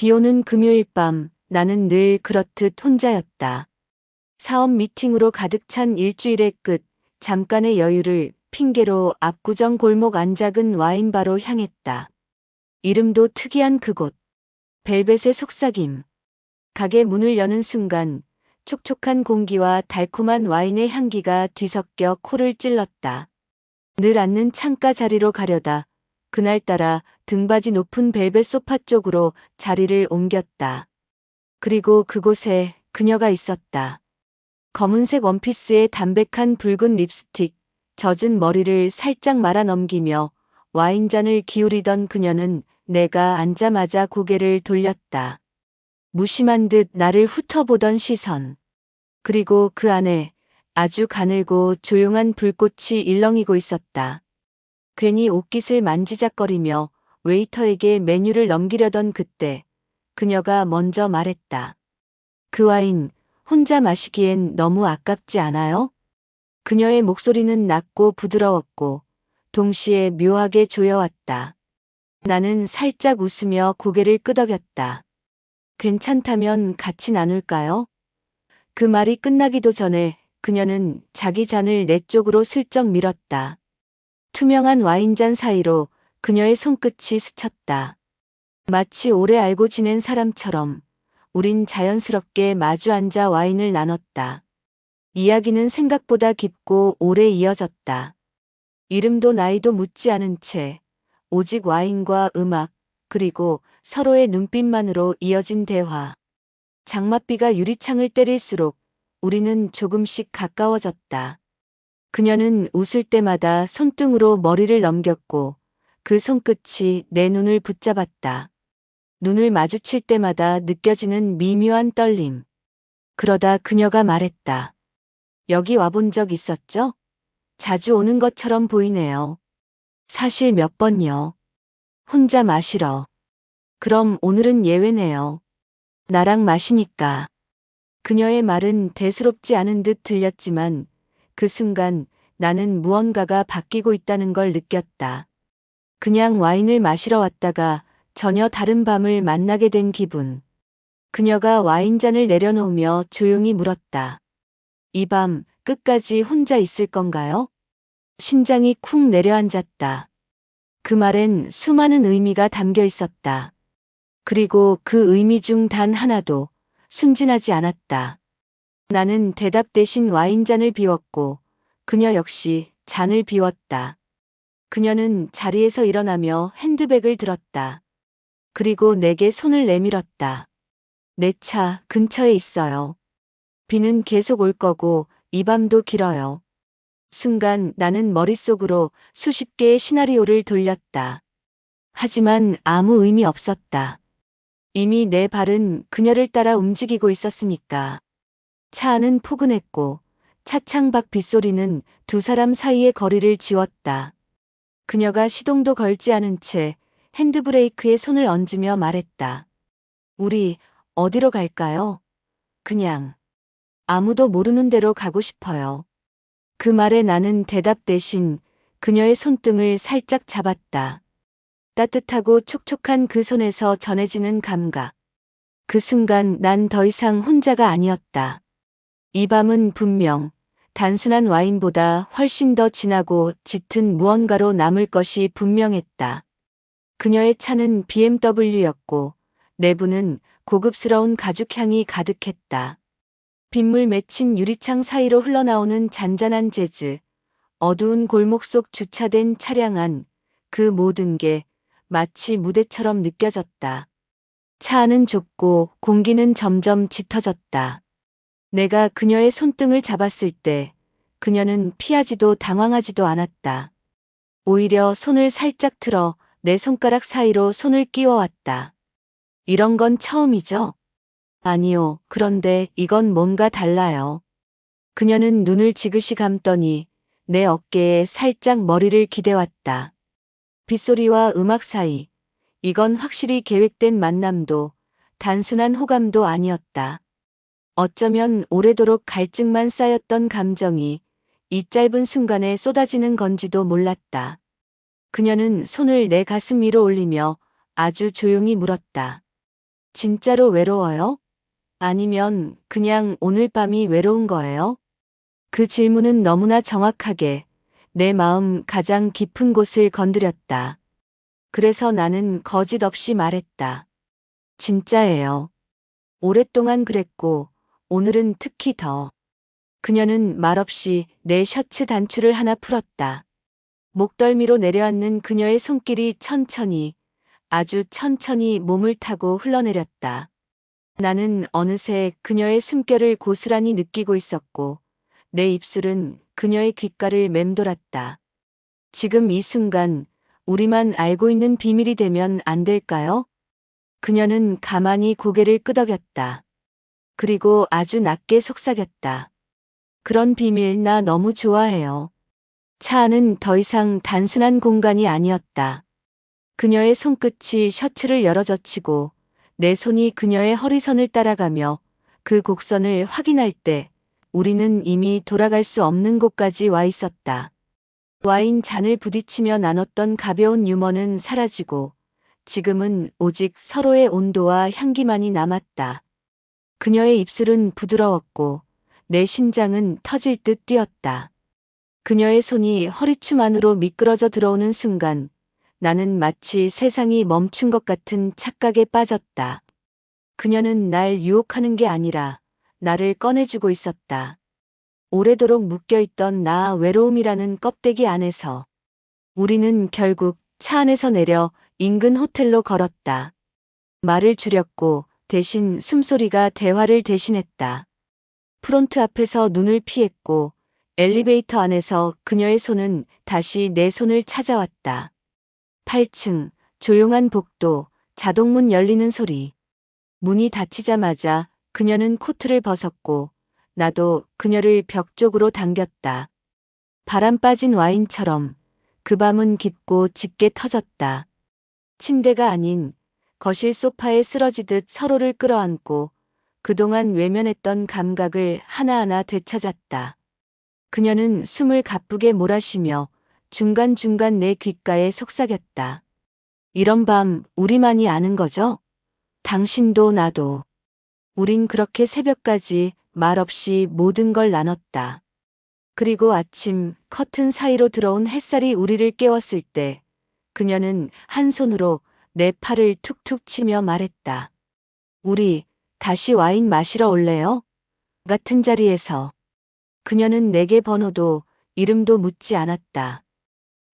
비오는 금요일 밤 나는 늘 그렇듯 혼자였다. 사업 미팅으로 가득 찬 일주일의 끝, 잠깐의 여유를 핑계로 압구정 골목 안작은 와인바로 향했다. 이름도 특이한 그곳. 벨벳의 속삭임. 가게 문을 여는 순간 촉촉한 공기와 달콤한 와인의 향기가 뒤섞여 코를 찔렀다. 늘 앉는 창가 자리로 가려다 그날따라 등받이 높은 벨벳 소파 쪽으로 자리를 옮겼다. 그리고 그곳에 그녀가 있었다. 검은색 원피스에 담백한 붉은 립스틱, 젖은 머리를 살짝 말아 넘기며 와인잔을 기울이던 그녀는 내가 앉자마자 고개를 돌렸다. 무심한 듯 나를 훑어보던 시선. 그리고 그 안에 아주 가늘고 조용한 불꽃이 일렁이고 있었다. 괜히 옷깃을 만지작거리며 웨이터에게 메뉴를 넘기려던 그때 그녀가 먼저 말했다. 그 와인 혼자 마시기엔 너무 아깝지 않아요? 그녀의 목소리는 낮고 부드러웠고 동시에 묘하게 조여왔다. 나는 살짝 웃으며 고개를 끄덕였다. 괜찮다면 같이 나눌까요? 그 말이 끝나기도 전에 그녀는 자기 잔을 내 쪽으로 슬쩍 밀었다. 투명한 와인잔 사이로 그녀의 손끝이 스쳤다. 마치 오래 알고 지낸 사람처럼 우린 자연스럽게 마주 앉아 와인을 나눴다. 이야기는 생각보다 깊고 오래 이어졌다. 이름도 나이도 묻지 않은 채 오직 와인과 음악 그리고 서로의 눈빛만으로 이어진 대화. 장맛비가 유리창을 때릴수록 우리는 조금씩 가까워졌다. 그녀는 웃을 때마다 손등으로 머리를 넘겼고 그 손끝이 내 눈을 붙잡았다. 눈을 마주칠 때마다 느껴지는 미묘한 떨림. 그러다 그녀가 말했다. 여기 와본 적 있었죠? 자주 오는 것처럼 보이네요. 사실 몇 번요. 혼자 마시러. 그럼 오늘은 예외네요. 나랑 마시니까. 그녀의 말은 대수롭지 않은 듯 들렸지만 그 순간 나는 무언가가 바뀌고 있다는 걸 느꼈다. 그냥 와인을 마시러 왔다가 전혀 다른 밤을 만나게 된 기분. 그녀가 와인잔을 내려놓으며 조용히 물었다. 이 밤 끝까지 혼자 있을 건가요? 심장이 쿵 내려앉았다. 그 말엔 수많은 의미가 담겨 있었다. 그리고 그 의미 중 단 하나도 순진하지 않았다. 나는 대답 대신 와인잔을 비웠고 그녀 역시 잔을 비웠다. 그녀는 자리에서 일어나며 핸드백을 들었다. 그리고 내게 손을 내밀었다. 내 차 근처에 있어요. 비는 계속 올 거고 이 밤도 길어요. 순간 나는 머릿속으로 수십 개의 시나리오를 돌렸다. 하지만 아무 의미 없었다. 이미 내 발은 그녀를 따라 움직이고 있었으니까. 차 안은 포근했고 차창 밖 빗소리는 두 사람 사이의 거리를 지웠다. 그녀가 시동도 걸지 않은 채 핸드브레이크에 손을 얹으며 말했다. 우리 어디로 갈까요? 그냥. 아무도 모르는 데로 가고 싶어요. 그 말에 나는 대답 대신 그녀의 손등을 살짝 잡았다. 따뜻하고 촉촉한 그 손에서 전해지는 감각. 그 순간 난 더 이상 혼자가 아니었다. 이 밤은 분명 단순한 와인보다 훨씬 더 진하고 짙은 무언가로 남을 것이 분명했다. 그녀의 차는 BMW였고 내부는 고급스러운 가죽향이 가득했다. 빗물 맺힌 유리창 사이로 흘러나오는 잔잔한 재즈, 어두운 골목 속 주차된 차량 안, 그 모든 게 마치 무대처럼 느껴졌다. 차 안은 좁고 공기는 점점 짙어졌다. 내가 그녀의 손등을 잡았을 때 그녀는 피하지도 당황하지도 않았다. 오히려 손을 살짝 틀어 내 손가락 사이로 손을 끼워왔다. 이런 건 처음이죠? 아니요. 그런데 이건 뭔가 달라요. 그녀는 눈을 지그시 감더니 내 어깨에 살짝 머리를 기대왔다. 빗소리와 음악 사이. 이건 확실히 계획된 만남도 단순한 호감도 아니었다. 어쩌면 오래도록 갈증만 쌓였던 감정이 이 짧은 순간에 쏟아지는 건지도 몰랐다. 그녀는 손을 내 가슴 위로 올리며 아주 조용히 물었다. 진짜로 외로워요? 아니면 그냥 오늘 밤이 외로운 거예요? 그 질문은 너무나 정확하게 내 마음 가장 깊은 곳을 건드렸다. 그래서 나는 거짓 없이 말했다. 진짜예요. 오랫동안 그랬고 오늘은 특히 더. 그녀는 말없이 내 셔츠 단추를 하나 풀었다. 목덜미로 내려앉는 그녀의 손길이 천천히, 아주 천천히 몸을 타고 흘러내렸다. 나는 어느새 그녀의 숨결을 고스란히 느끼고 있었고 내 입술은 그녀의 귓가를 맴돌았다. 지금 이 순간 우리만 알고 있는 비밀이 되면 안 될까요? 그녀는 가만히 고개를 끄덕였다. 그리고 아주 낮게 속삭였다. 그런 비밀 나 너무 좋아해요. 차 안은 더 이상 단순한 공간이 아니었다. 그녀의 손끝이 셔츠를 열어젖히고 내 손이 그녀의 허리선을 따라가며 그 곡선을 확인할 때 우리는 이미 돌아갈 수 없는 곳까지 와 있었다. 와인 잔을 부딪히며 나눴던 가벼운 유머는 사라지고 지금은 오직 서로의 온도와 향기만이 남았다. 그녀의 입술은 부드러웠고 내 심장은 터질 듯 뛰었다. 그녀의 손이 허리춤 안으로 미끄러져 들어오는 순간 나는 마치 세상이 멈춘 것 같은 착각에 빠졌다. 그녀는 날 유혹하는 게 아니라 나를 꺼내주고 있었다. 오래도록 묶여있던 나 외로움이라는 껍데기 안에서 우리는 결국 차 안에서 내려 인근 호텔로 걸었다. 말을 줄였고 대신 숨소리가 대화를 대신했다. 프론트 앞에서 눈을 피했고 엘리베이터 안에서 그녀의 손은 다시 내 손을 찾아왔다. 8층, 조용한 복도, 자동문 열리는 소리. 문이 닫히자마자 그녀는 코트를 벗었고 나도 그녀를 벽 쪽으로 당겼다. 바람 빠진 와인처럼 그 밤은 깊고 짙게 터졌다. 침대가 아닌 거실 소파에 쓰러지듯 서로를 끌어안고 그동안 외면했던 감각을 하나하나 되찾았다. 그녀는 숨을 가쁘게 몰아쉬며 중간중간 내 귓가에 속삭였다. 이런 밤 우리만이 아는 거죠? 당신도 나도. 우린 그렇게 새벽까지 말없이 모든 걸 나눴다. 그리고 아침 커튼 사이로 들어온 햇살이 우리를 깨웠을 때 그녀는 한 손으로 내 팔을 툭툭 치며 말했다. 우리 다시 와인 마시러 올래요? 같은 자리에서. 그녀는 내게 번호도 이름도 묻지 않았다.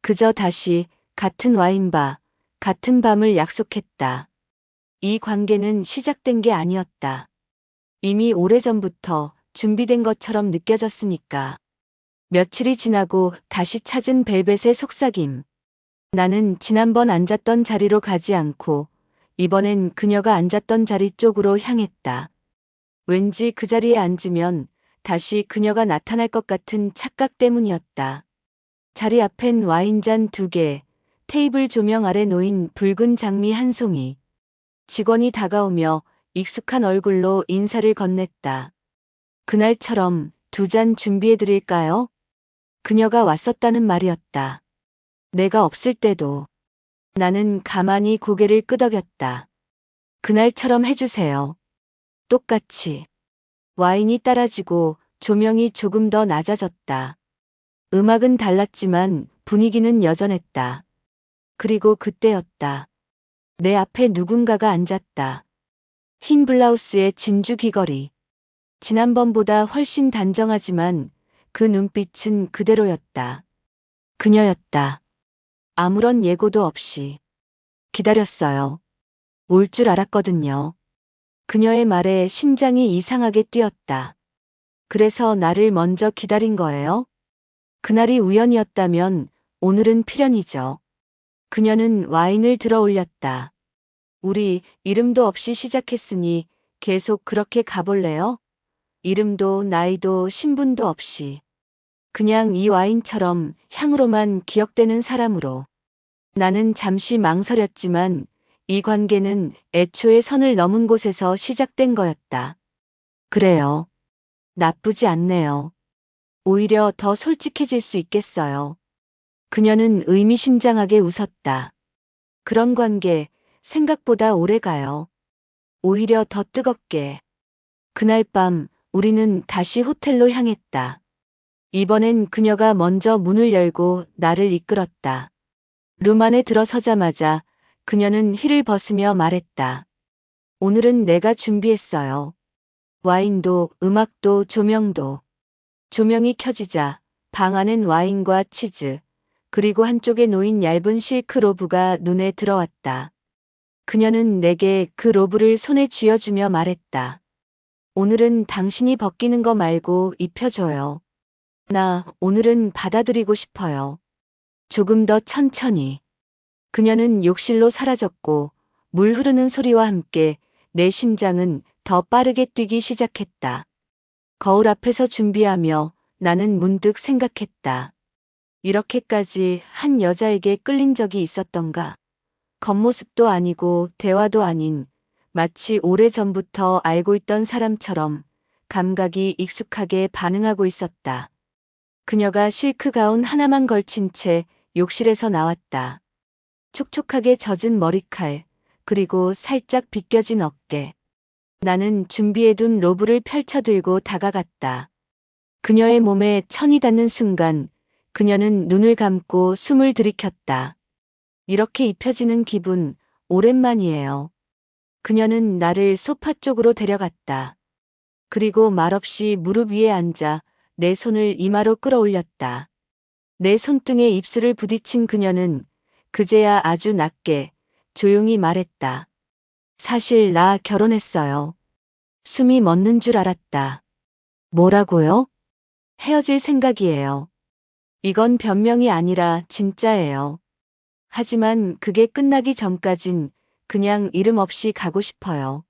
그저 다시 같은 와인바, 같은 밤을 약속했다. 이 관계는 시작된 게 아니었다. 이미 오래전부터 준비된 것처럼 느껴졌으니까. 며칠이 지나고 다시 찾은 벨벳의 속삭임. 나는 지난번 앉았던 자리로 가지 않고 이번엔 그녀가 앉았던 자리 쪽으로 향했다. 왠지 그 자리에 앉으면 다시 그녀가 나타날 것 같은 착각 때문이었다. 자리 앞엔 와인잔 2개, 테이블 조명 아래 놓인 붉은 장미 한 송이. 직원이 다가오며 익숙한 얼굴로 인사를 건넸다. 그날처럼 2잔 준비해드릴까요? 그녀가 왔었다는 말이었다. 내가 없을 때도. 나는 가만히 고개를 끄덕였다. 그날처럼 해주세요. 똑같이. 와인이 따라지고 조명이 조금 더 낮아졌다. 음악은 달랐지만 분위기는 여전했다. 그리고 그때였다. 내 앞에 누군가가 앉았다. 흰 블라우스에 진주 귀걸이. 지난번보다 훨씬 단정하지만 그 눈빛은 그대로였다. 그녀였다. 아무런 예고도 없이. 기다렸어요. 올 줄 알았거든요. 그녀의 말에 심장이 이상하게 뛰었다. 그래서 나를 먼저 기다린 거예요? 그날이 우연이었다면 오늘은 필연이죠. 그녀는 와인을 들어 올렸다. 우리 이름도 없이 시작했으니 계속 그렇게 가볼래요? 이름도 나이도 신분도 없이. 그냥 이 와인처럼 향으로만 기억되는 사람으로. 나는 잠시 망설였지만 이 관계는 애초에 선을 넘은 곳에서 시작된 거였다. 그래요. 나쁘지 않네요. 오히려 더 솔직해질 수 있겠어요. 그녀는 의미심장하게 웃었다. 그런 관계 생각보다 오래 가요. 오히려 더 뜨겁게. 그날 밤 우리는 다시 호텔로 향했다. 이번엔 그녀가 먼저 문을 열고 나를 이끌었다. 룸 안에 들어서자마자 그녀는 힐을 벗으며 말했다. 오늘은 내가 준비했어요. 와인도 음악도 조명도. 조명이 켜지자 방 안엔 와인과 치즈, 그리고 한쪽에 놓인 얇은 실크 로브가 눈에 들어왔다. 그녀는 내게 그 로브를 손에 쥐어주며 말했다. 오늘은 당신이 벗기는 거 말고 입혀줘요. 나 오늘은 받아들이고 싶어요. 조금 더 천천히. 그녀는 욕실로 사라졌고 물 흐르는 소리와 함께 내 심장은 더 빠르게 뛰기 시작했다. 거울 앞에서 준비하며 나는 문득 생각했다. 이렇게까지 한 여자에게 끌린 적이 있었던가? 겉모습도 아니고 대화도 아닌 마치 오래전부터 알고 있던 사람처럼 감각이 익숙하게 반응하고 있었다. 그녀가 실크 가운 하나만 걸친 채 욕실에서 나왔다. 촉촉하게 젖은 머리칼, 그리고 살짝 비껴진 어깨. 나는 준비해둔 로브를 펼쳐들고 다가갔다. 그녀의 몸에 천이 닿는 순간 그녀는 눈을 감고 숨을 들이켰다. 이렇게 입혀지는 기분 오랜만이에요. 그녀는 나를 소파 쪽으로 데려갔다. 그리고 말없이 무릎 위에 앉아 내 손을 이마로 끌어올렸다. 내 손등에 입술을 부딪힌 그녀는 그제야 아주 낮게 조용히 말했다. 사실 나 결혼했어요. 숨이 멎는 줄 알았다. 뭐라고요? 헤어질 생각이에요. 이건 변명이 아니라 진짜예요. 하지만 그게 끝나기 전까진 그냥 이름 없이 가고 싶어요.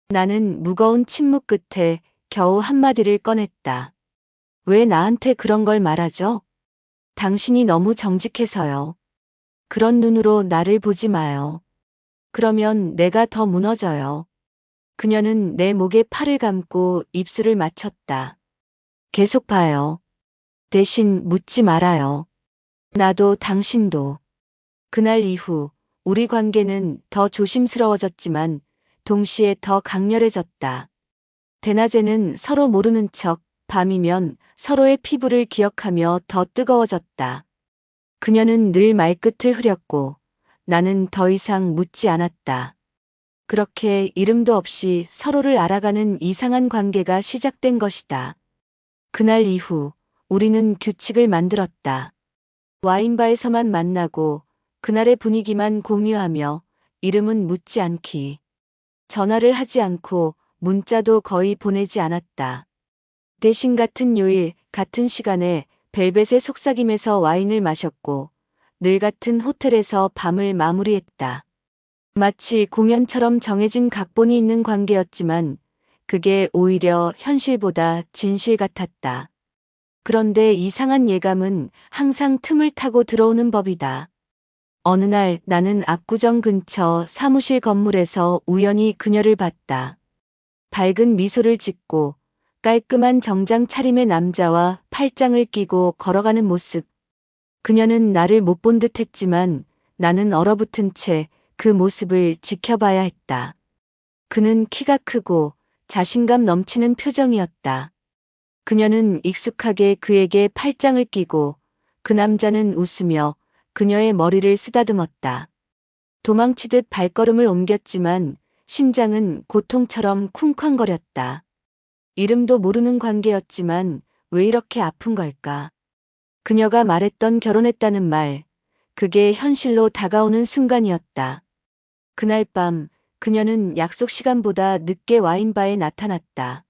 나는 무거운 침묵 끝에 겨우 한마디를 꺼냈다. 왜 나한테 그런 걸 말하죠? 당신이 너무 정직해서요. 그런 눈으로 나를 보지 마요. 그러면 내가 더 무너져요. 그녀는 내 목에 팔을 감고 입술을 맞췄다. 계속 봐요. 대신 묻지 말아요. 나도 당신도. 그날 이후 우리 관계는 더 조심스러워졌지만 동시에 더 강렬해졌다. 대낮에는 서로 모르는 척, 밤이면 서로의 피부를 기억하며 더 뜨거워졌다. 그녀는 늘 말끝을 흐렸고 나는 더 이상 묻지 않았다. 그렇게 이름도 없이 서로를 알아가는 이상한 관계가 시작된 것이다. 그날 이후 우리는 규칙을 만들었다. 와인바에서만 만나고 그날의 분위기만 공유하며 이름은 묻지 않기. 전화를 하지 않고 문자도 거의 보내지 않았다. 대신 같은 요일, 같은 시간에 벨벳의 속삭임에서 와인을 마셨고 늘 같은 호텔에서 밤을 마무리했다. 마치 공연처럼 정해진 각본이 있는 관계였지만 그게 오히려 현실보다 진실 같았다. 그런데 이상한 예감은 항상 틈을 타고 들어오는 법이다. 어느 날 나는 압구정 근처 사무실 건물에서 우연히 그녀를 봤다. 밝은 미소를 짓고 깔끔한 정장 차림의 남자와 팔짱을 끼고 걸어가는 모습. 그녀는 나를 못 본 듯 했지만 나는 얼어붙은 채 그 모습을 지켜봐야 했다. 그는 키가 크고 자신감 넘치는 표정이었다. 그녀는 익숙하게 그에게 팔짱을 끼고 그 남자는 웃으며 그녀의 머리를 쓰다듬었다. 도망치듯 발걸음을 옮겼지만 심장은 고통처럼 쿵쾅거렸다. 이름도 모르는 관계였지만 왜 이렇게 아픈 걸까? 그녀가 말했던 결혼했다는 말, 그게 현실로 다가오는 순간이었다. 그날 밤 그녀는 약속 시간보다 늦게 와인바에 나타났다.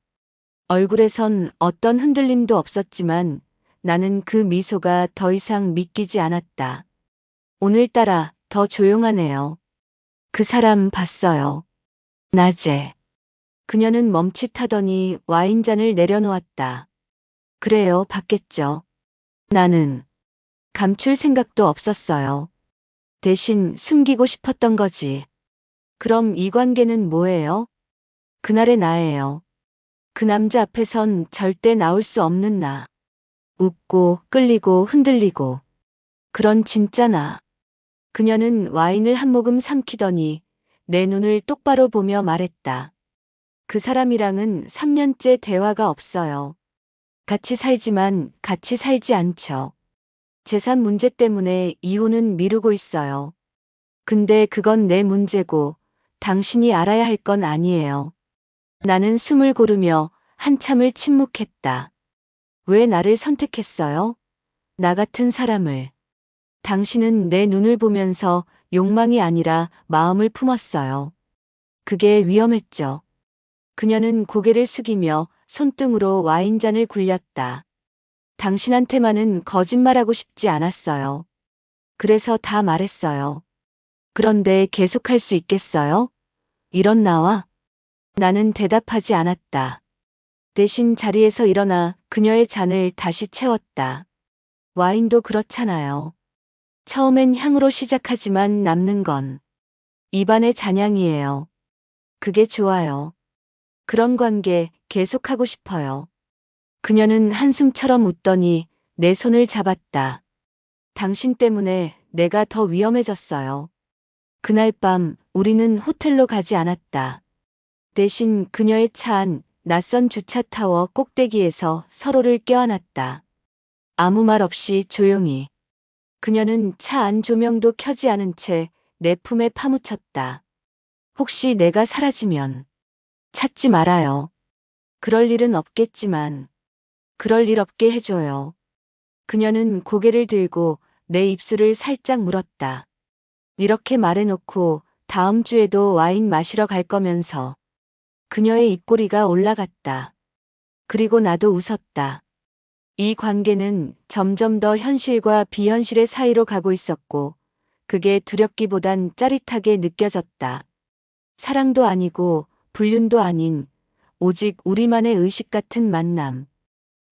얼굴에선 어떤 흔들림도 없었지만 나는 그 미소가 더 이상 믿기지 않았다. 오늘따라 더 조용하네요. 그 사람 봤어요. 낮에. 그녀는 멈칫하더니 와인잔을 내려놓았다. 그래요, 봤겠죠. 나는 감출 생각도 없었어요. 대신 숨기고 싶었던 거지. 그럼 이 관계는 뭐예요? 그날의 나예요. 그 남자 앞에선 절대 나올 수 없는 나. 웃고 끌리고 흔들리고. 그런 진짜 나. 그녀는 와인을 한 모금 삼키더니 내 눈을 똑바로 보며 말했다. 그 사람이랑은 3년째 대화가 없어요. 같이 살지만 같이 살지 않죠. 재산 문제 때문에 이혼은 미루고 있어요. 근데 그건 내 문제고 당신이 알아야 할 건 아니에요. 나는 숨을 고르며 한참을 침묵했다. 왜 나를 선택했어요? 나 같은 사람을. 당신은 내 눈을 보면서 욕망이 아니라 마음을 품었어요. 그게 위험했죠. 그녀는 고개를 숙이며 손등으로 와인잔을 굴렸다. 당신한테만은 거짓말하고 싶지 않았어요. 그래서 다 말했어요. 그런데 계속할 수 있겠어요? 이런 나와? 나는 대답하지 않았다. 대신 자리에서 일어나 그녀의 잔을 다시 채웠다. 와인도 그렇잖아요. 처음엔 향으로 시작하지만 남는 건 입안의 잔향이에요. 그게 좋아요. 그런 관계 계속하고 싶어요. 그녀는 한숨처럼 웃더니 내 손을 잡았다. 당신 때문에 내가 더 위험해졌어요. 그날 밤 우리는 호텔로 가지 않았다. 대신 그녀의 차 안 낯선 주차타워 꼭대기에서 서로를 껴안았다. 아무 말 없이 조용히. 그녀는 차 안 조명도 켜지 않은 채 내 품에 파묻혔다. 혹시 내가 사라지면 찾지 말아요. 그럴 일은 없겠지만 그럴 일 없게 해줘요. 그녀는 고개를 들고 내 입술을 살짝 물었다. 이렇게 말해놓고 다음 주에도 와인 마시러 갈 거면서. 그녀의 입꼬리가 올라갔다. 그리고 나도 웃었다. 이 관계는 점점 더 현실과 비현실의 사이로 가고 있었고, 그게 두렵기보단 짜릿하게 느껴졌다. 사랑도 아니고 불륜도 아닌 오직 우리만의 의식 같은 만남.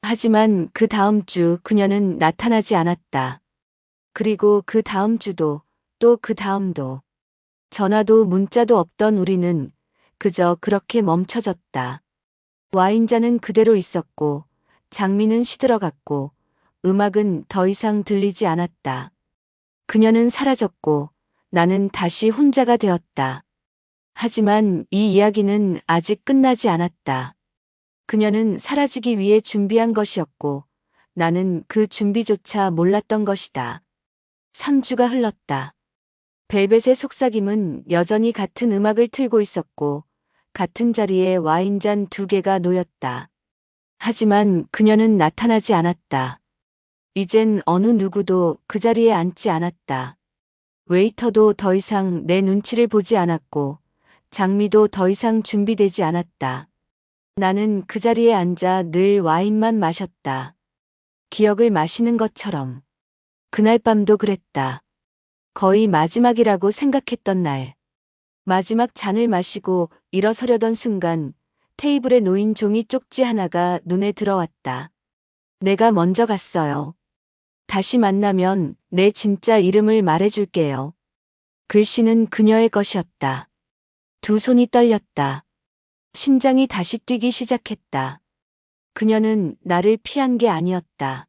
하지만 그 다음 주 그녀는 나타나지 않았다. 그리고 그 다음 주도 또 그 다음도 전화도 문자도 없던 우리는 그저 그렇게 멈춰졌다. 와인잔은 그대로 있었고 장미는 시들어갔고 음악은 더 이상 들리지 않았다. 그녀는 사라졌고 나는 다시 혼자가 되었다. 하지만 이 이야기는 아직 끝나지 않았다. 그녀는 사라지기 위해 준비한 것이었고 나는 그 준비조차 몰랐던 것이다. 3주가 흘렀다. 벨벳의 속삭임은 여전히 같은 음악을 틀고 있었고 같은 자리에 와인잔 2개가 놓였다. 하지만 그녀는 나타나지 않았다. 이젠 어느 누구도 그 자리에 앉지 않았다. 웨이터도 더 이상 내 눈치를 보지 않았고 장미도 더 이상 준비되지 않았다. 나는 그 자리에 앉아 늘 와인만 마셨다. 기억을 마시는 것처럼. 그날 밤도 그랬다. 거의 마지막이라고 생각했던 날. 마지막 잔을 마시고 일어서려던 순간 테이블에 놓인 종이 쪽지 하나가 눈에 들어왔다. 내가 먼저 갔어요. 다시 만나면 내 진짜 이름을 말해줄게요. 글씨는 그녀의 것이었다. 두 손이 떨렸다. 심장이 다시 뛰기 시작했다. 그녀는 나를 피한 게 아니었다.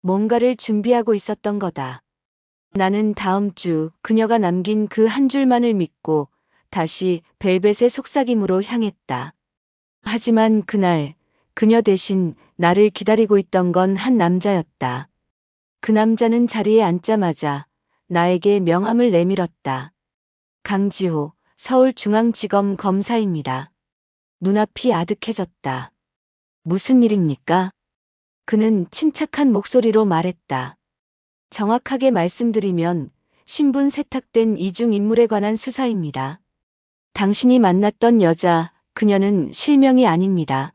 뭔가를 준비하고 있었던 거다. 나는 다음 주 그녀가 남긴 그 한 줄만을 믿고 다시 벨벳의 속삭임으로 향했다. 하지만 그날 그녀 대신 나를 기다리고 있던 건 한 남자였다. 그 남자는 자리에 앉자마자 나에게 명함을 내밀었다. 강지호 서울중앙지검 검사입니다. 눈앞이 아득해졌다. 무슨 일입니까? 그는 침착한 목소리로 말했다. 정확하게 말씀드리면 신분 세탁된 이중 인물에 관한 수사입니다. 당신이 만났던 여자, 그녀는 실명이 아닙니다.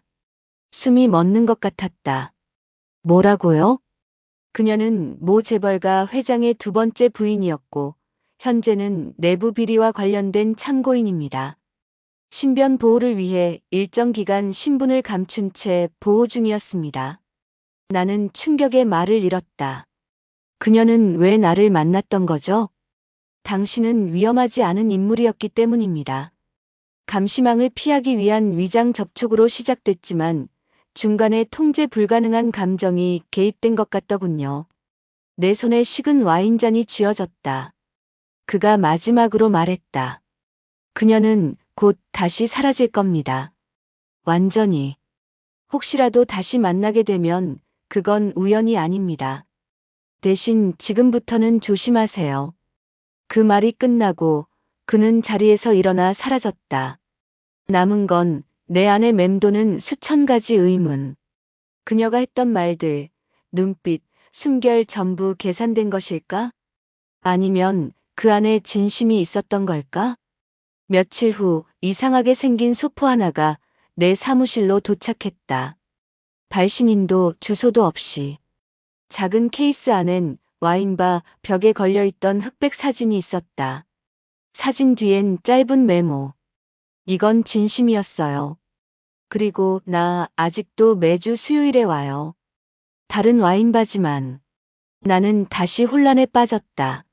숨이 멎는 것 같았다. 뭐라고요? 그녀는 모 재벌가 회장의 2번째 부인이었고 현재는 내부 비리와 관련된 참고인입니다. 신변 보호를 위해 일정 기간 신분을 감춘 채 보호 중이었습니다. 나는 충격의 말을 잃었다. 그녀는 왜 나를 만났던 거죠? 당신은 위험하지 않은 인물이었기 때문입니다. 감시망을 피하기 위한 위장 접촉으로 시작됐지만 중간에 통제 불가능한 감정이 개입된 것 같더군요. 내 손에 식은 와인잔이 쥐어졌다. 그가 마지막으로 말했다. 그녀는 곧 다시 사라질 겁니다. 완전히. 혹시라도 다시 만나게 되면 그건 우연이 아닙니다. 대신 지금부터는 조심하세요. 그 말이 끝나고 그는 자리에서 일어나 사라졌다. 남은 건 내 안에 맴도는 수천 가지 의문. 그녀가 했던 말들, 눈빛, 숨결 전부 계산된 것일까? 아니면 그 안에 진심이 있었던 걸까? 며칠 후 이상하게 생긴 소포 하나가 내 사무실로 도착했다. 발신인도 주소도 없이. 작은 케이스 안엔 와인바 벽에 걸려있던 흑백 사진이 있었다. 사진 뒤엔 짧은 메모. 이건 진심이었어요. 그리고 나 아직도 매주 수요일에 와요. 다른 와인바지만. 나는 다시 혼란에 빠졌다.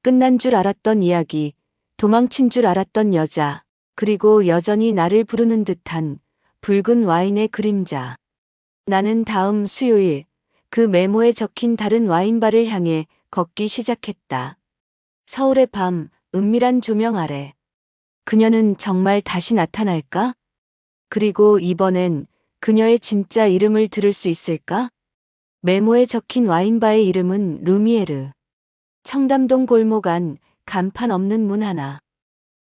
끝난 줄 알았던 이야기, 도망친 줄 알았던 여자, 그리고 여전히 나를 부르는 듯한 붉은 와인의 그림자. 나는 다음 수요일 그 메모에 적힌 다른 와인바를 향해 걷기 시작했다. 서울의 밤, 은밀한 조명 아래. 그녀는 정말 다시 나타날까? 그리고 이번엔 그녀의 진짜 이름을 들을 수 있을까? 메모에 적힌 와인바의 이름은 루미에르. 청담동 골목 안 간판 없는 문 하나.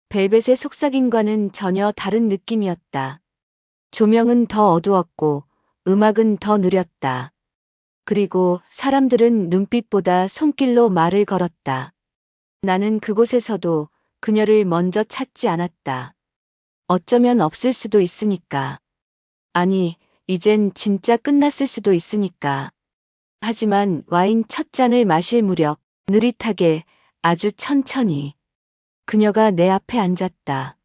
벨벳의 속삭임과는 전혀 다른 느낌이었다. 조명은 더 어두웠고 음악은 더 느렸다. 그리고 사람들은 눈빛보다 손길로 말을 걸었다. 나는 그곳에서도 그녀를 먼저 찾지 않았다. 어쩌면 없을 수도 있으니까. 아니, 이젠 진짜 끝났을 수도 있으니까. 하지만 와인 첫 잔을 마실 무렵 느릿하게 아주 천천히 그녀가 내 앞에 앉았다.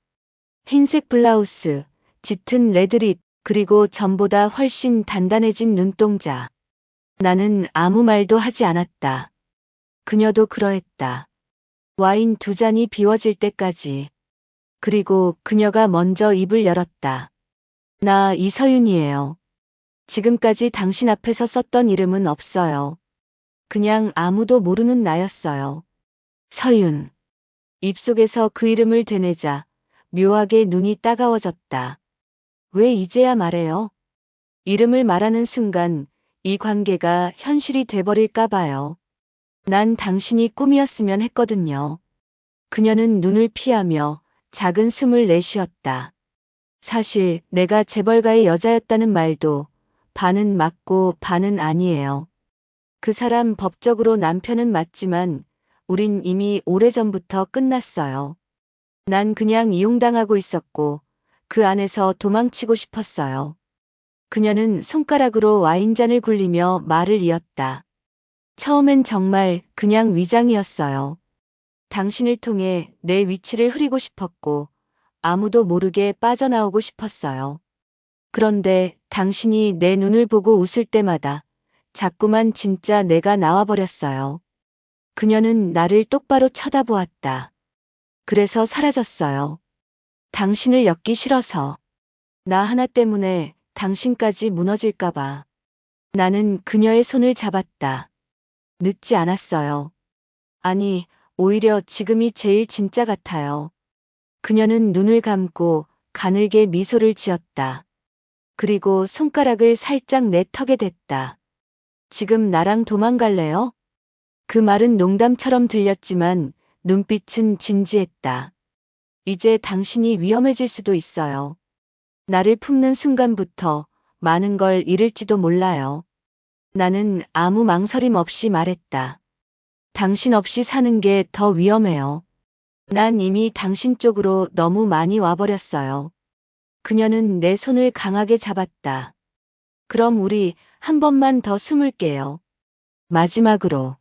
흰색 블라우스, 짙은 레드립, 그리고 전보다 훨씬 단단해진 눈동자. 나는 아무 말도 하지 않았다. 그녀도 그러했다. 와인 두 잔이 비워질 때까지. 그리고 그녀가 먼저 입을 열었다. 나 이서윤이에요. 지금까지 당신 앞에서 썼던 이름은 없어요. 그냥 아무도 모르는 나였어요. 서윤. 입속에서 그 이름을 되뇌자 묘하게 눈이 따가워졌다. 왜 이제야 말해요? 이름을 말하는 순간 이 관계가 현실이 돼버릴까 봐요. 난 당신이 꿈이었으면 했거든요. 그녀는 눈을 피하며 작은 숨을 내쉬었다. 사실 내가 재벌가의 여자였다는 말도 반은 맞고 반은 아니에요. 그 사람 법적으로 남편은 맞지만 우린 이미 오래전부터 끝났어요. 난 그냥 이용당하고 있었고 그 안에서 도망치고 싶었어요. 그녀는 손가락으로 와인잔을 굴리며 말을 이었다. 처음엔 정말 그냥 위장이었어요. 당신을 통해 내 위치를 흐리고 싶었고 아무도 모르게 빠져나오고 싶었어요. 그런데 당신이 내 눈을 보고 웃을 때마다 자꾸만 진짜 내가 나와버렸어요. 그녀는 나를 똑바로 쳐다보았다. 그래서 사라졌어요. 당신을 엮기 싫어서. 나 하나 때문에 당신까지 무너질까봐. 나는 그녀의 손을 잡았다. 늦지 않았어요. 아니, 오히려 지금이 제일 진짜 같아요. 그녀는 눈을 감고 가늘게 미소를 지었다. 그리고 손가락을 살짝 내 턱에 댔다. 지금 나랑 도망갈래요? 그 말은 농담처럼 들렸지만 눈빛은 진지했다. 이제 당신이 위험해질 수도 있어요. 나를 품는 순간부터 많은 걸 잃을지도 몰라요. 나는 아무 망설임 없이 말했다. 당신 없이 사는 게 더 위험해요. 난 이미 당신 쪽으로 너무 많이 와버렸어요. 그녀는 내 손을 강하게 잡았다. 그럼 우리 한 번만 더 숨을게요. 마지막으로.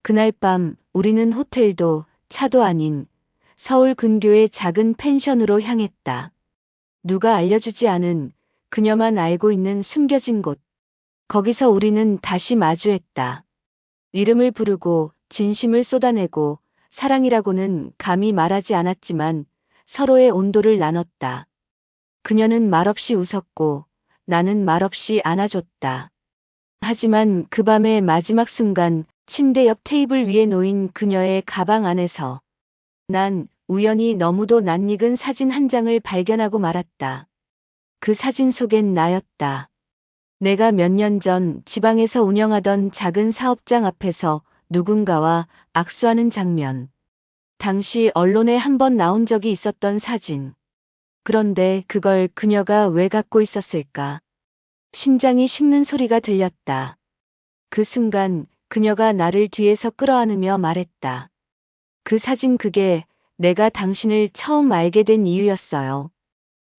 그날 밤 우리는 호텔도 차도 아닌 서울 근교의 작은 펜션으로 향했다. 누가 알려주지 않은 그녀만 알고 있는 숨겨진 곳. 거기서 우리는 다시 마주했다. 이름을 부르고 진심을 쏟아내고 사랑이라고는 감히 말하지 않았지만 서로의 온도를 나눴다. 그녀는 말없이 웃었고 나는 말없이 안아줬다. 하지만 그 밤의 마지막 순간 침대 옆 테이블 위에 놓인 그녀의 가방 안에서 난 우연히 너무도 낯익은 사진 한 장을 발견하고 말았다. 그 사진 속엔 나였다. 내가 몇 년 전 지방에서 운영하던 작은 사업장 앞에서 누군가와 악수하는 장면. 당시 언론에 한 번 나온 적이 있었던 사진. 그런데 그걸 그녀가 왜 갖고 있었을까? 심장이 식는 소리가 들렸다. 그 순간 그녀가 나를 뒤에서 끌어안으며 말했다. 그 사진 그게 내가 당신을 처음 알게 된 이유였어요.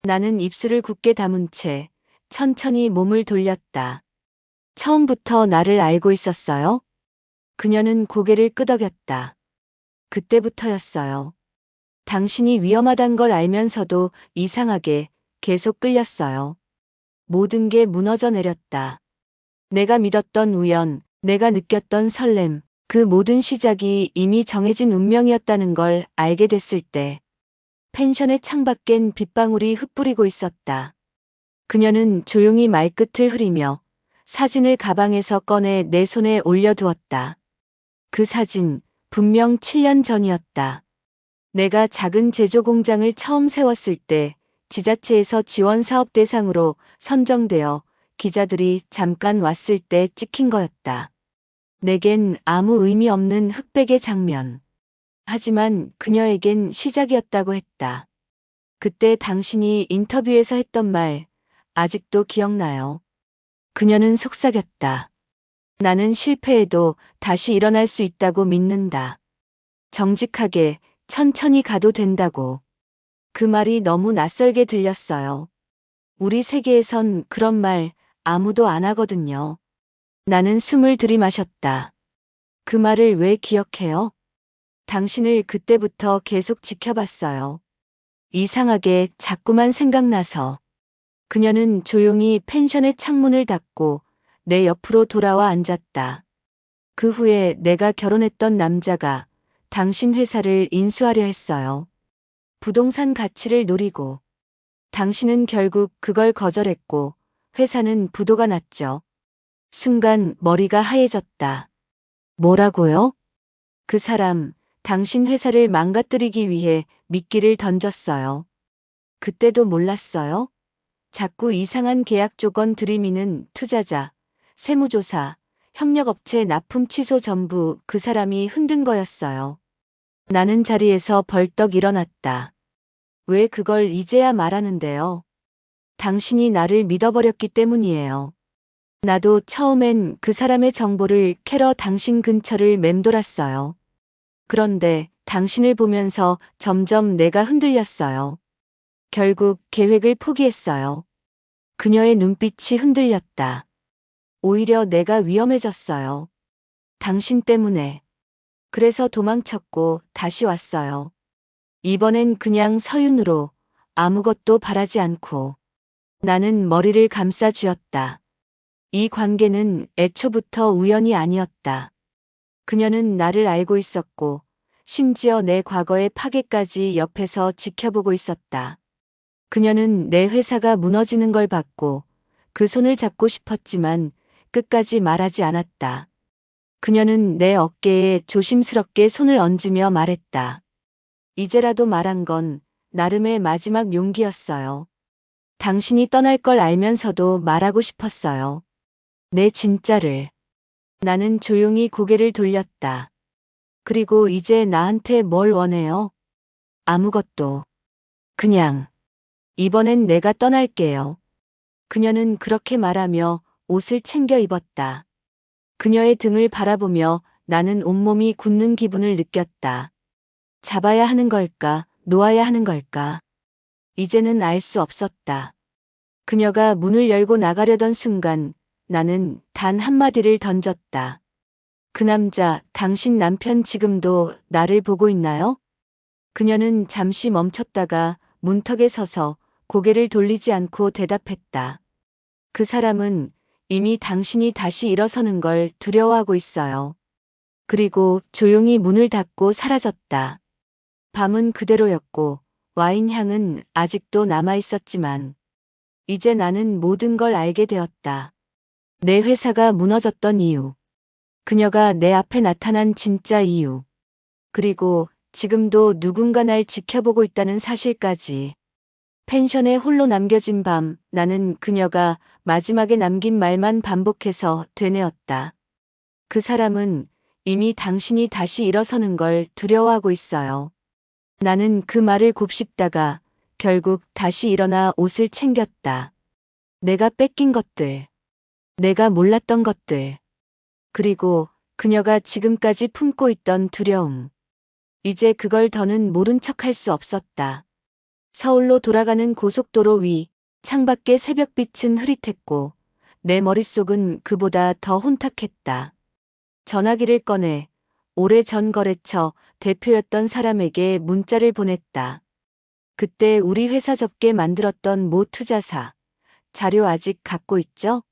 나는 입술을 굳게 다문 채 천천히 몸을 돌렸다. 처음부터 나를 알고 있었어요? 그녀는 고개를 끄덕였다. 그때부터였어요. 당신이 위험하단 걸 알면서도 이상하게 계속 끌렸어요. 모든 게 무너져 내렸다. 내가 믿었던 우연, 내가 느꼈던 설렘, 그 모든 시작이 이미 정해진 운명이었다는 걸 알게 됐을 때 펜션의 창밖엔 빗방울이 흩뿌리고 있었다. 그녀는 조용히 말끝을 흐리며 사진을 가방에서 꺼내 내 손에 올려두었다. 그 사진 분명 7년 전이었다. 내가 작은 제조 공장을 처음 세웠을 때 지자체에서 지원 사업 대상으로 선정되어 기자들이 잠깐 왔을 때 찍힌 거였다. 내겐 아무 의미 없는 흑백의 장면. 하지만 그녀에겐 시작이었다고 했다. 그때 당신이 인터뷰에서 했던 말 아직도 기억나요. 그녀는 속삭였다. 나는 실패해도 다시 일어날 수 있다고 믿는다. 정직하게 천천히 가도 된다고. 그 말이 너무 낯설게 들렸어요. 우리 세계에선 그런 말 아무도 안 하거든요. 나는 숨을 들이마셨다. 그 말을 왜 기억해요? 당신을 그때부터 계속 지켜봤어요. 이상하게 자꾸만 생각나서. 그녀는 조용히 펜션의 창문을 닫고 내 옆으로 돌아와 앉았다. 그 후에 내가 결혼했던 남자가 당신 회사를 인수하려 했어요. 부동산 가치를 노리고. 당신은 결국 그걸 거절했고 회사는 부도가 났죠. 순간 머리가 하얘졌다. 뭐라고요? 그 사람, 당신 회사를 망가뜨리기 위해 미끼를 던졌어요. 그때도 몰랐어요? 자꾸 이상한 계약 조건 들이미는 투자자, 세무조사, 협력업체 납품 취소 전부 그 사람이 흔든 거였어요. 나는 자리에서 벌떡 일어났다. 왜 그걸 이제야 말하는데요? 당신이 나를 믿어버렸기 때문이에요. 나도 처음엔 그 사람의 정보를 캐러 당신 근처를 맴돌았어요. 그런데 당신을 보면서 점점 내가 흔들렸어요. 결국 계획을 포기했어요. 그녀의 눈빛이 흔들렸다. 오히려 내가 위험해졌어요. 당신 때문에. 그래서 도망쳤고 다시 왔어요. 이번엔 그냥 서윤으로 아무것도 바라지 않고. 나는 머리를 감싸 쥐었다. 이 관계는 애초부터 우연이 아니었다. 그녀는 나를 알고 있었고 심지어 내 과거의 파괴까지 옆에서 지켜보고 있었다. 그녀는 내 회사가 무너지는 걸 봤고 그 손을 잡고 싶었지만 끝까지 말하지 않았다. 그녀는 내 어깨에 조심스럽게 손을 얹으며 말했다. 이제라도 말한 건 나름의 마지막 용기였어요. 당신이 떠날 걸 알면서도 말하고 싶었어요. 내 진짜를. 나는 조용히 고개를 돌렸다. 그리고 이제 나한테 뭘 원해요? 아무것도. 그냥. 이번엔 내가 떠날게요. 그녀는 그렇게 말하며 옷을 챙겨 입었다. 그녀의 등을 바라보며 나는 온몸이 굳는 기분을 느꼈다. 잡아야 하는 걸까, 놓아야 하는 걸까. 이제는 알 수 없었다. 그녀가 문을 열고 나가려던 순간 나는 단 한마디를 던졌다. 그 남자, 당신 남편 지금도 나를 보고 있나요? 그녀는 잠시 멈췄다가 문턱에 서서 고개를 돌리지 않고 대답했다. 그 사람은 이미 당신이 다시 일어서는 걸 두려워하고 있어요. 그리고 조용히 문을 닫고 사라졌다. 밤은 그대로였고 와인 향은 아직도 남아 있었지만 이제 나는 모든 걸 알게 되었다. 내 회사가 무너졌던 이유. 그녀가 내 앞에 나타난 진짜 이유. 그리고 지금도 누군가 날 지켜보고 있다는 사실까지. 펜션에 홀로 남겨진 밤, 나는 그녀가 마지막에 남긴 말만 반복해서 되뇌었다. 그 사람은 이미 당신이 다시 일어서는 걸 두려워하고 있어요. 나는 그 말을 곱씹다가 결국 다시 일어나 옷을 챙겼다. 내가 뺏긴 것들, 내가 몰랐던 것들, 그리고 그녀가 지금까지 품고 있던 두려움. 이제 그걸 더는 모른 척할 수 없었다. 서울로 돌아가는 고속도로 위, 창밖의 새벽빛은 흐릿했고 내 머릿속은 그보다 더 혼탁했다. 전화기를 꺼내 오래전 거래처 대표였던 사람에게 문자를 보냈다. 그때 우리 회사 접게 만들었던 모 투자사, 자료 아직 갖고 있죠?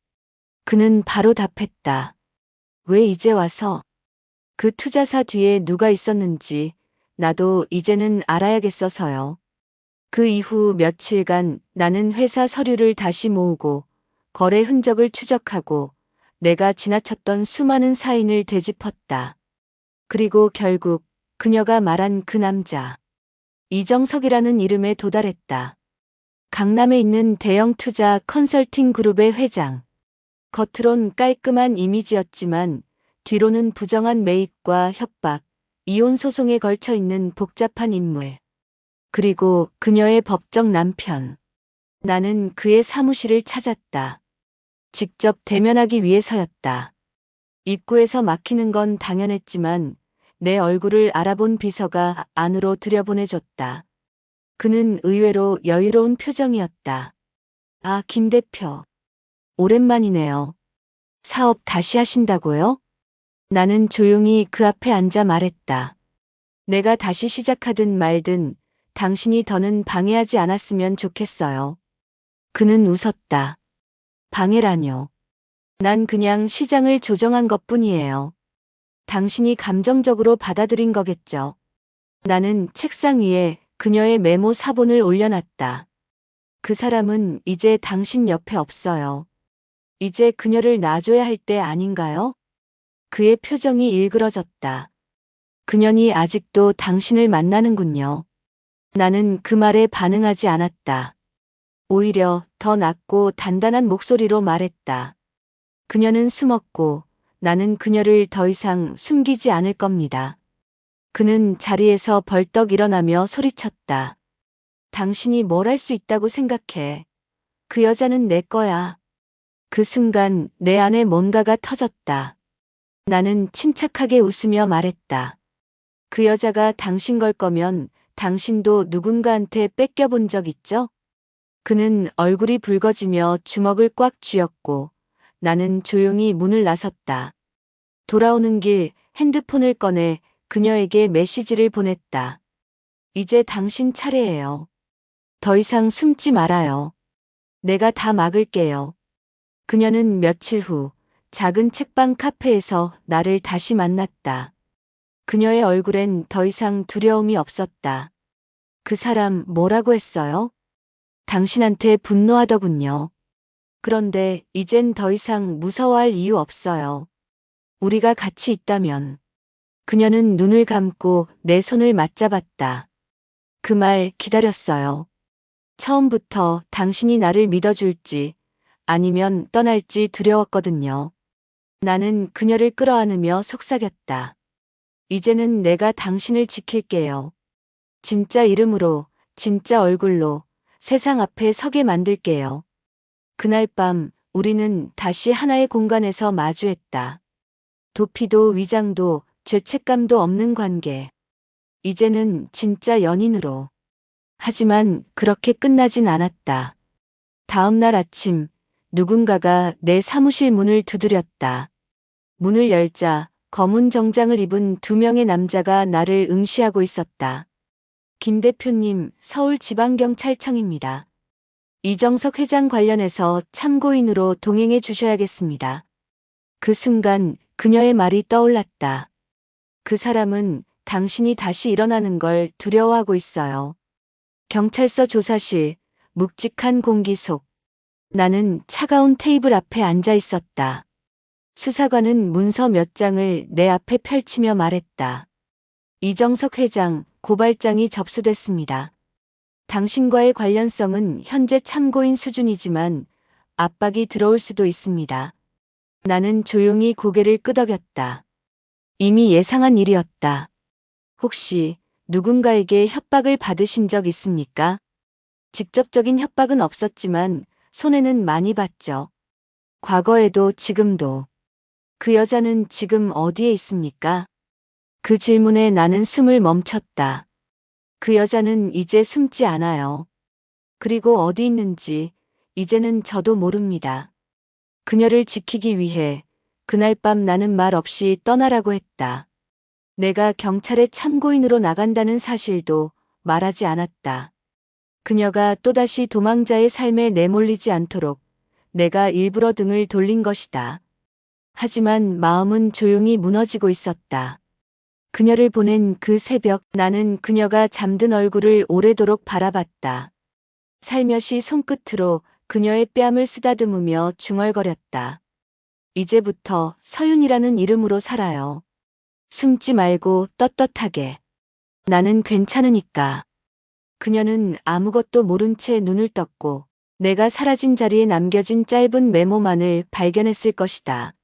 그는 바로 답했다. 왜 이제 와서? 그 투자사 뒤에 누가 있었는지 나도 이제는 알아야겠어서요. 그 이후 며칠간 나는 회사 서류를 다시 모으고 거래 흔적을 추적하고 내가 지나쳤던 수많은 사인을 되짚었다. 그리고 결국 그녀가 말한 그 남자, 이정석이라는 이름에 도달했다. 강남에 있는 대형 투자 컨설팅 그룹의 회장. 겉으론 깔끔한 이미지였지만 뒤로는 부정한 매입과 협박, 이혼 소송에 걸쳐 있는 복잡한 인물. 그리고 그녀의 법적 남편. 나는 그의 사무실을 찾았다. 직접 대면하기 위해서였다. 입구에서 막히는 건 당연했지만 내 얼굴을 알아본 비서가 안으로 들여보내줬다. 그는 의외로 여유로운 표정이었다. 아, 김 대표. 오랜만이네요. 사업 다시 하신다고요? 나는 조용히 그 앞에 앉아 말했다. 내가 다시 시작하든 말든 당신이 더는 방해하지 않았으면 좋겠어요. 그는 웃었다. 방해라뇨. 난 그냥 시장을 조정한 것뿐이에요. 당신이 감정적으로 받아들인 거겠죠. 나는 책상 위에 그녀의 메모 사본을 올려놨다. 그 사람은 이제 당신 옆에 없어요. 이제 그녀를 놔줘야 할 때 아닌가요? 그의 표정이 일그러졌다. 그년이 아직도 당신을 만나는군요. 나는 그 말에 반응하지 않았다. 오히려 더 낮고 단단한 목소리로 말했다. 그녀는 숨었고 나는 그녀를 더 이상 숨기지 않을 겁니다. 그는 자리에서 벌떡 일어나며 소리쳤다. 당신이 뭘 할 수 있다고 생각해. 그 여자는 내 거야. 그 순간 내 안에 뭔가가 터졌다. 나는 침착하게 웃으며 말했다. 그 여자가 당신 걸 거면 당신도 누군가한테 뺏겨본 적 있죠? 그는 얼굴이 붉어지며 주먹을 꽉 쥐었고 나는 조용히 문을 나섰다. 돌아오는 길 핸드폰을 꺼내 그녀에게 메시지를 보냈다. 이제 당신 차례예요. 더 이상 숨지 말아요. 내가 다 막을게요. 그녀는 며칠 후 작은 책방 카페에서 나를 다시 만났다. 그녀의 얼굴엔 더 이상 두려움이 없었다. 그 사람 뭐라고 했어요? 당신한테 분노하더군요. 그런데 이젠 더 이상 무서워할 이유 없어요. 우리가 같이 있다면. 그녀는 눈을 감고 내 손을 맞잡았다. 그 말 기다렸어요. 처음부터 당신이 나를 믿어줄지 아니면 떠날지 두려웠거든요. 나는 그녀를 끌어안으며 속삭였다. 이제는 내가 당신을 지킬게요. 진짜 이름으로, 진짜 얼굴로 세상 앞에 서게 만들게요. 그날 밤 우리는 다시 하나의 공간에서 마주했다. 도피도 위장도 죄책감도 없는 관계. 이제는 진짜 연인으로. 하지만 그렇게 끝나진 않았다. 다음 날 아침 누군가가 내 사무실 문을 두드렸다. 문을 열자 검은 정장을 입은 두 명의 남자가 나를 응시하고 있었다. 김 대표님, 서울지방경찰청입니다. 이정석 회장 관련해서 참고인으로 동행해 주셔야겠습니다. 그 순간 그녀의 말이 떠올랐다. 그 사람은 당신이 다시 일어나는 걸 두려워하고 있어요. 경찰서 조사실, 묵직한 공기 속. 나는 차가운 테이블 앞에 앉아 있었다. 수사관은 문서 몇 장을 내 앞에 펼치며 말했다. 이정석 회장, 고발장이 접수됐습니다. 당신과의 관련성은 현재 참고인 수준이지만 압박이 들어올 수도 있습니다. 나는 조용히 고개를 끄덕였다. 이미 예상한 일이었다. 혹시 누군가에게 협박을 받으신 적 있습니까? 직접적인 협박은 없었지만 손해는 많이 봤죠. 과거에도 지금도. 그 여자는 지금 어디에 있습니까? 그 질문에 나는 숨을 멈췄다. 그 여자는 이제 숨지 않아요. 그리고 어디 있는지 이제는 저도 모릅니다. 그녀를 지키기 위해 그날 밤 나는 말 없이 떠나라고 했다. 내가 경찰의 참고인으로 나간다는 사실도 말하지 않았다. 그녀가 또다시 도망자의 삶에 내몰리지 않도록 내가 일부러 등을 돌린 것이다. 하지만 마음은 조용히 무너지고 있었다. 그녀를 보낸 그 새벽 나는 그녀가 잠든 얼굴을 오래도록 바라봤다. 살며시 손끝으로 그녀의 뺨을 쓰다듬으며 중얼거렸다. 이제부터 서윤이라는 이름으로 살아요. 숨지 말고 떳떳하게. 나는 괜찮으니까. 그녀는 아무것도 모른 채 눈을 떴고 내가 사라진 자리에 남겨진 짧은 메모만을 발견했을 것이다.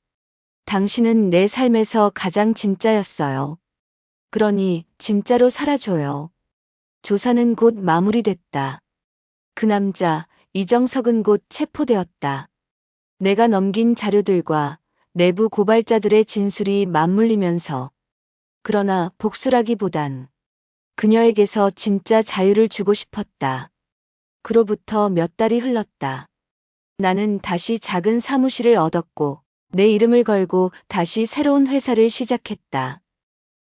당신은 내 삶에서 가장 진짜였어요. 그러니 진짜로 살아줘요. 조사는 곧 마무리됐다. 그 남자, 이정석은 곧 체포되었다. 내가 넘긴 자료들과 내부 고발자들의 진술이 맞물리면서 그러나 복수라기보단 그녀에게서 진짜 자유를 주고 싶었다. 그로부터 몇 달이 흘렀다. 나는 다시 작은 사무실을 얻었고 내 이름을 걸고 다시 새로운 회사를 시작했다.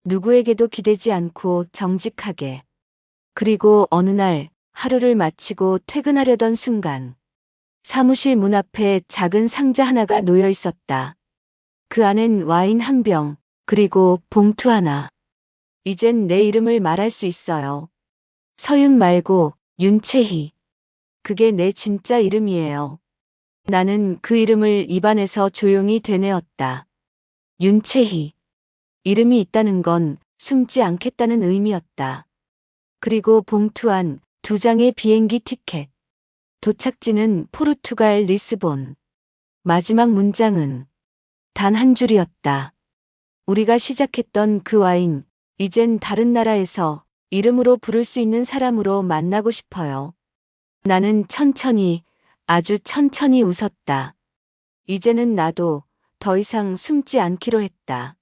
누구에게도 기대지 않고 정직하게. 그리고 어느 날 하루를 마치고 퇴근하려던 순간 사무실 문 앞에 작은 상자 하나가 놓여 있었다. 그 안엔 와인 한 병, 그리고 봉투 하나. 이젠 내 이름을 말할 수 있어요. 서윤 말고 윤채희. 그게 내 진짜 이름이에요. 나는 그 이름을 입안에서 조용히 되뇌었다. 윤채희. 이름이 있다는 건 숨지 않겠다는 의미였다. 그리고 봉투 안 2장의 비행기 티켓. 도착지는 포르투갈 리스본. 마지막 문장은 단 한 줄이었다. 우리가 시작했던 그 와인, 이젠 다른 나라에서 이름으로 부를 수 있는 사람으로 만나고 싶어요. 나는 천천히, 아주 천천히 웃었다. 이제는 나도 더 이상 숨지 않기로 했다.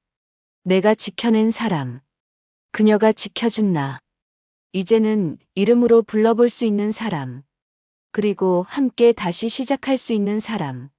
내가 지켜낸 사람. 그녀가 지켜준 나. 이제는 이름으로 불러볼 수 있는 사람. 그리고 함께 다시 시작할 수 있는 사람.